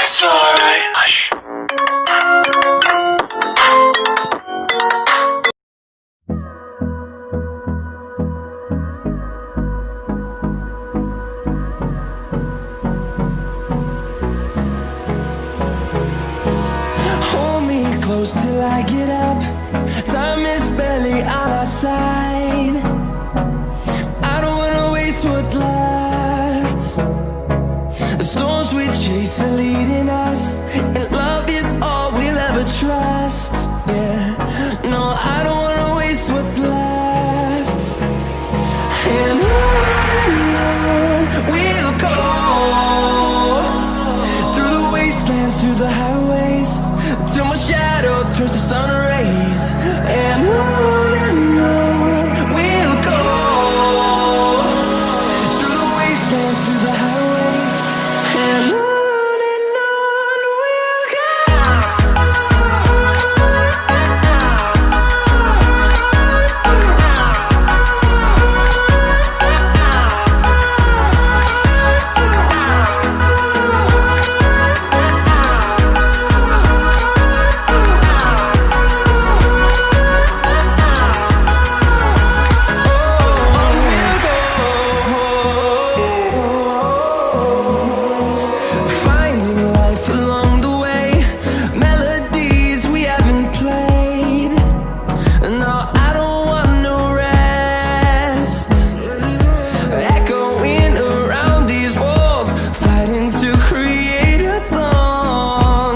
It's alright. Hush. Hold me close till I get up. Time is barely on our side. I don't wanna waste what's left. The storms we chase are leading us, and love is all we'll ever trust. Yeah, no, I don't wanna waste what's left. And on we'll go, through the wastelands, through the highways, till my shadow turns to sun rays. And on we'll go, through the wastelands, through the highways, and on we'll go. Finding life along the way, melodies we haven't played. No, I don't want no rest. Echoing around these walls, fighting to create a song.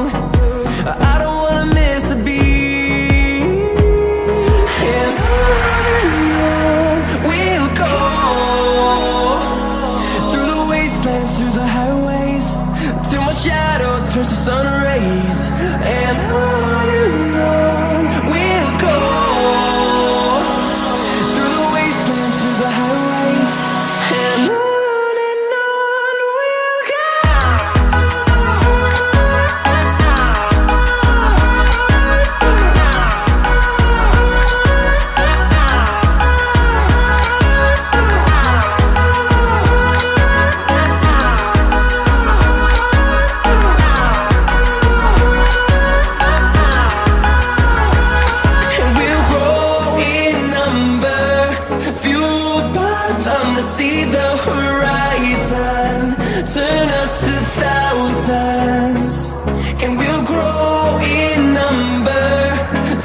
I don't wanna miss a beat. And on we'll go, through the wastelands, through the highways, till my shadow turns to sun rays. And on we'll go, through the wastelands, through the highways, and on we'll go. And we'll grow in number, fueled by them to see the horizon, turn us to thousands. And we'll grow in number,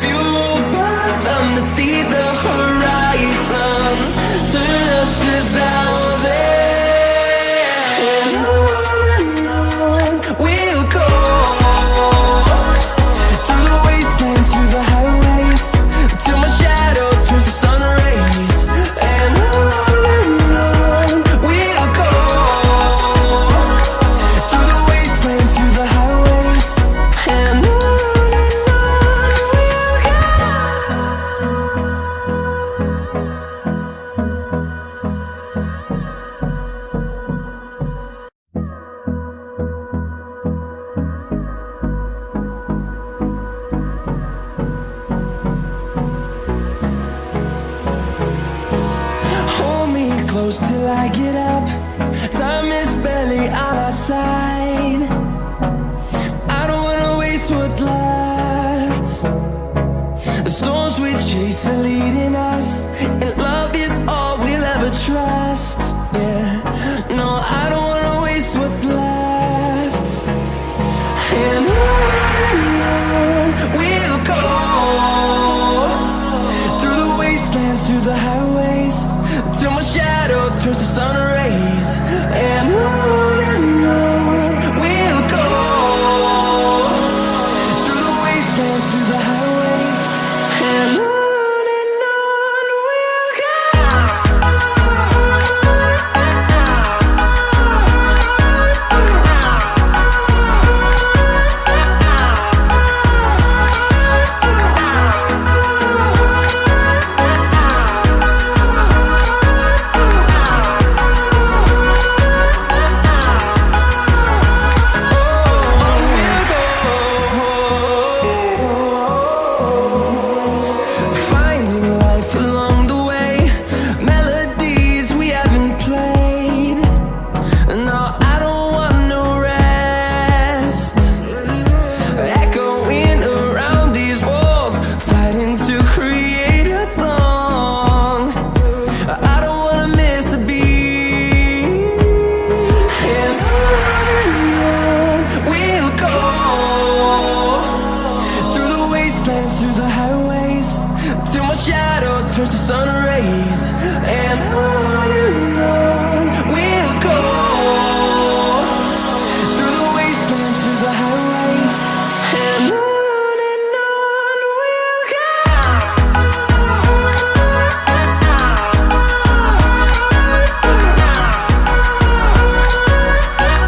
fueled by them to see the horizon, turn us to thousands. And on we'll go, through the wastelands, through the highways, till my shadow turns to sun rays. And on we'll go, through the wastelands, through the highways, and on we'll go. Hold me close till I get up. Time is barely on our side. I don't wanna waste what's left. The storms we chase are leading us, and love is all we'll ever trust. Yeah, no, I don't wanna waste what's left. And on we'll go, through the wastelands, through the highways, till my shadow turns to sun rays. And on we'll my shadow turns to sun rays, and on